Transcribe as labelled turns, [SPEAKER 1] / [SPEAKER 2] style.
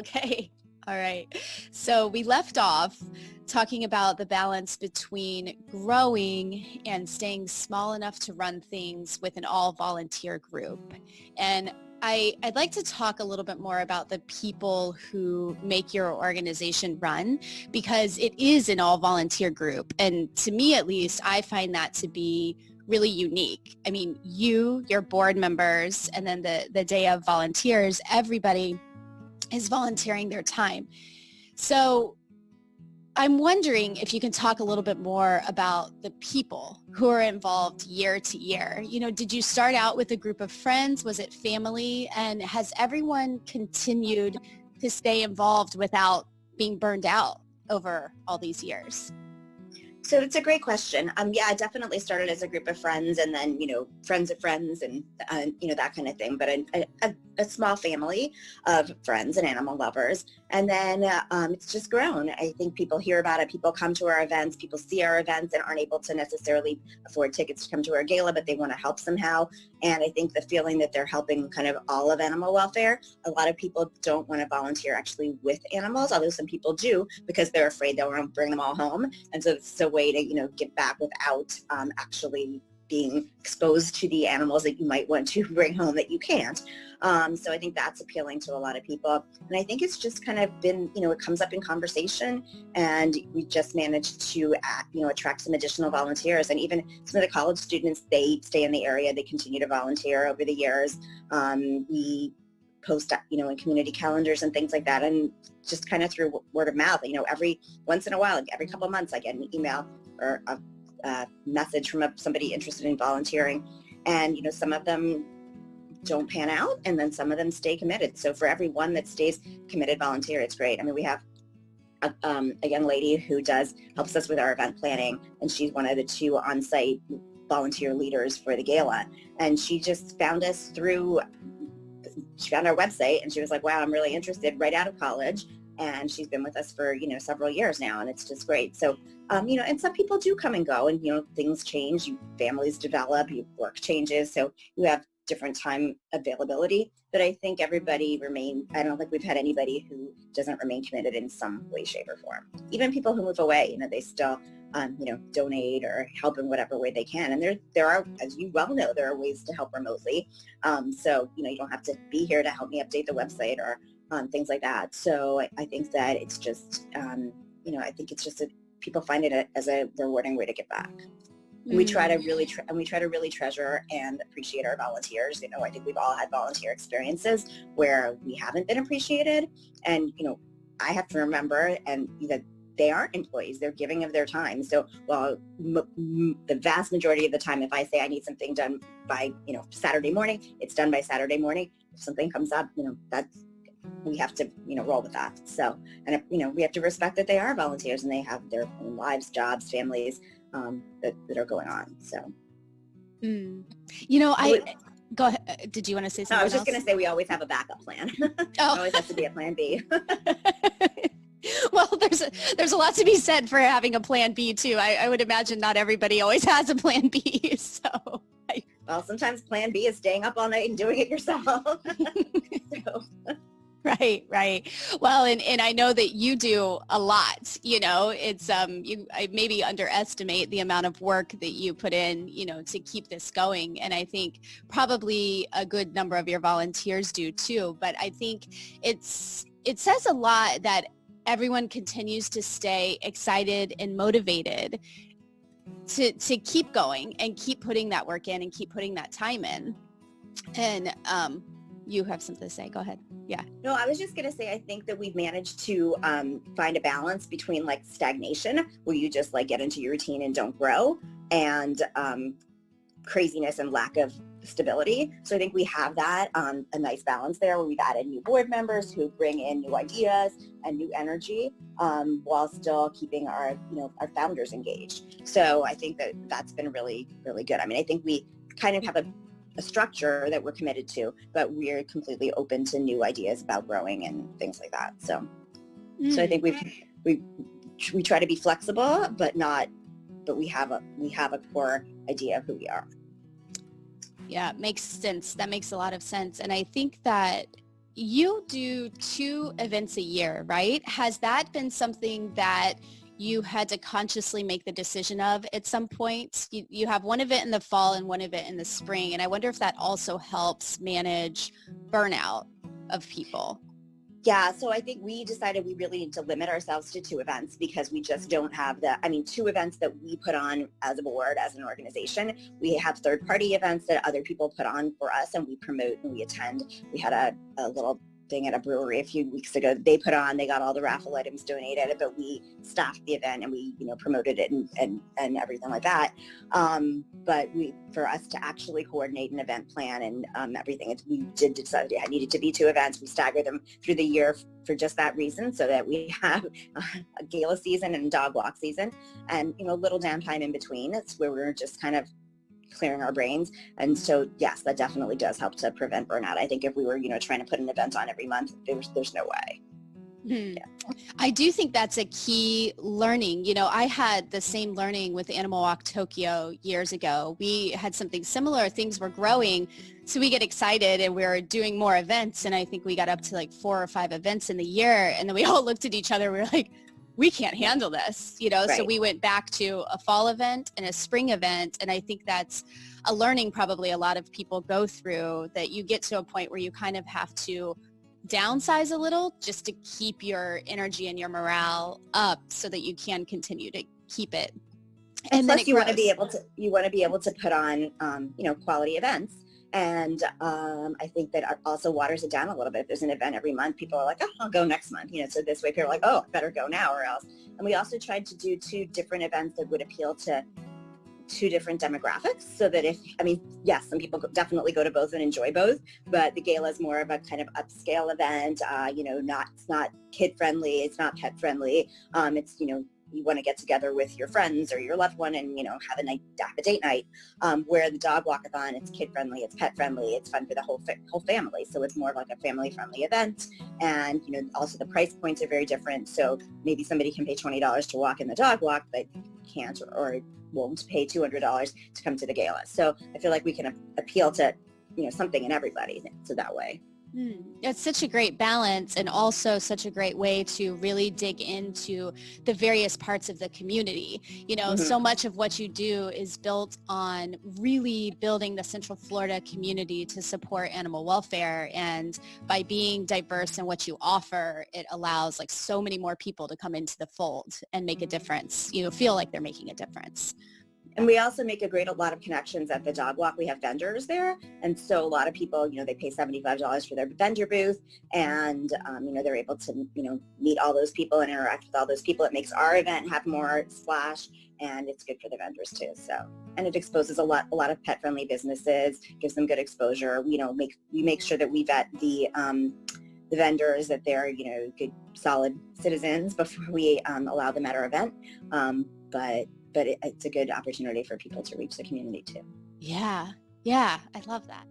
[SPEAKER 1] Okay. All right. So we left off talking about the balance between growing and staying small enough to run things with an all-volunteer group. And I'd like to talk a little bit more about the people who make your organization run, because it is an all-volunteer group. And to me, at least, I find that to be really unique. I mean, your board members, and then the day of volunteers, everybody is volunteering their time. So I'm wondering if you can talk a little bit more about the people who are involved year to year. You know, did you start out with a group of friends? Was it family? And has everyone continued to stay involved without being burned out over all these years?
[SPEAKER 2] So it's a great question. Yeah, I definitely started as a group of friends, and then, friends of friends, and that kind of thing. But a small family of friends and animal lovers. And then it's just grown. I think people hear about it. People come to our events. People see our events and aren't able to necessarily afford tickets to come to our gala, but they want to help somehow. And I think the feeling that they're helping kind of all of animal welfare. A lot of people don't want to volunteer actually with animals, although some people do, because they're afraid they'll want to bring them all home. And so it's a way to, give back without actually being exposed to the animals that you might want to bring home that you can't. So I think that's appealing to a lot of people. And I think it's just kind of been, it comes up in conversation, and we just managed to, attract some additional volunteers. And even some of the college students, they stay in the area. They continue to volunteer over the years. We post, in community calendars and things like that. And just kind of through word of mouth, every once in a while, every couple of months, I get an email or a message from somebody interested in volunteering. And, some of them don't pan out, and then some of them stay committed. So for every one that stays committed volunteer, it's great. I mean, we have a young lady who helps us with our event planning, and she's one of the 2 on-site volunteer leaders for the gala. And she just found us she found our website, and she was like, wow, I'm really interested, right out of college. And she's been with us for, several years now, and it's just great. So, and some people do come and go, and, things change, families develop, work changes. So you have different time availability, but I think everybody I don't think we've had anybody who doesn't remain committed in some way, shape, or form. Even people who move away, they still, donate or help in whatever way they can. And there are, as you well know, there are ways to help remotely. So, you don't have to be here to help me update the website or things like that. So I think that it's just, I think it's just people find it as a rewarding way to give back. Mm-hmm. We try to really treasure and appreciate our volunteers. I think we've all had volunteer experiences where we haven't been appreciated, and I have to remember that they aren't employees; they're giving of their time. So while the vast majority of the time, if I say I need something done by Saturday morning, it's done by Saturday morning. If something comes up, we have to, roll with that. So, and we have to respect that they are volunteers and they have their own lives, jobs, families that are going on. So,
[SPEAKER 1] go ahead. Did you want to say something?
[SPEAKER 2] No, I was just going to say we always have a backup plan. Always has to be a plan B.
[SPEAKER 1] Well, there's a lot to be said for having a plan B too. I would imagine not everybody always has a plan B. So.
[SPEAKER 2] Well, sometimes plan B is staying up all night and doing it yourself. So.
[SPEAKER 1] Right. Well, and I know that you do a lot, it's, I maybe underestimate the amount of work that you put in, to keep this going. And I think probably a good number of your volunteers do too. But I think it says a lot that everyone continues to stay excited and motivated to keep going and keep putting that work in and keep putting that time in. And, you have something to say. Go ahead. Yeah.
[SPEAKER 2] No, I was just going to say, I think that we've managed to find a balance between stagnation, where you just get into your routine and don't grow, and craziness and lack of stability. So I think we have that, a nice balance there, where we've added new board members who bring in new ideas and new energy, while still keeping our founders engaged. So I think that's been really, really good. I mean, I think we kind of have a structure that we're committed to, but we're completely open to new ideas about growing and things like that. So I think we try to be flexible, but we have a core idea of who we are.
[SPEAKER 1] Yeah, makes sense. That makes a lot of sense. And I think that, you do 2 events a year, right? Has that been something that you had to consciously make the decision of at some point? You have one event in the fall and one event in the spring, and I wonder if that also helps manage burnout of people.
[SPEAKER 2] Yeah, so I think we decided we really need to limit ourselves to 2 events because we just don't have 2 events that we put on as a board, as an organization. We have third-party events that other people put on for us and we promote and we attend. We had a little thing at a brewery a few weeks ago. They put on, they got all the raffle items donated, but we staffed the event and we, promoted it and everything like that. But for us to actually coordinate an event plan and everything, we did decide it needed to be 2 events. We staggered them through the year for just that reason, so that we have a gala season and dog walk season and, little downtime in between. It's where we're just kind of clearing our brains. And so, yes, that definitely does help to prevent burnout. I think if we were, trying to put an event on every month, there's no way.
[SPEAKER 1] Yeah. I do think that's a key learning. I had the same learning with Animal Walk Tokyo years ago. We had something similar. Things were growing. So we get excited and we're doing more events. And I think we got up to like 4 or 5 events in the year. And then we all looked at each other. We were like, we can't handle this,
[SPEAKER 2] Right.
[SPEAKER 1] So we went back to a fall event and a spring event. And I think that's a learning probably a lot of people go through, that you get to a point where you kind of have to downsize a little just to keep your energy and your morale up so that you can continue to keep it.
[SPEAKER 2] And plus you want to be able to put on, quality events. And I think that also waters it down a little bit. If there's an event every month, people are like, oh, I'll go next month. So this way people are like, oh, I better go now or else. And we also tried to do 2 different events that would appeal to 2 different demographics, so that yes, some people definitely go to both and enjoy both, but the gala is more of a kind of upscale event. It's not kid friendly, it's not pet friendly. It's, you want to get together with your friends or your loved one and, have a date night, where the dog walkathon, it's kid friendly, it's pet friendly, it's fun for the whole family. So it's more of like a family friendly event. And, also the price points are very different. So maybe somebody can pay $20 to walk in the dog walk, but can't or won't pay $200 to come to the gala. So I feel like we can appeal to, something in everybody. So that way.
[SPEAKER 1] It's such a great balance, and also such a great way to really dig into the various parts of the community. So much of what you do is built on really building the Central Florida community to support animal welfare. And by being diverse in what you offer, it allows like so many more people to come into the fold and make a difference, feel like they're making a difference.
[SPEAKER 2] And we also make a lot of connections at the dog walk. We have vendors there. And so a lot of people, they pay $75 for their vendor booth. And, they're able to, meet all those people and interact with all those people. It makes our event have more splash, and it's good for the vendors too. So, and it exposes a lot of pet-friendly businesses, gives them good exposure. We make sure that we vet the vendors, that they're, good, solid citizens before we allow them at our event. But it's a good opportunity for people to reach the community too.
[SPEAKER 1] Yeah, I love that.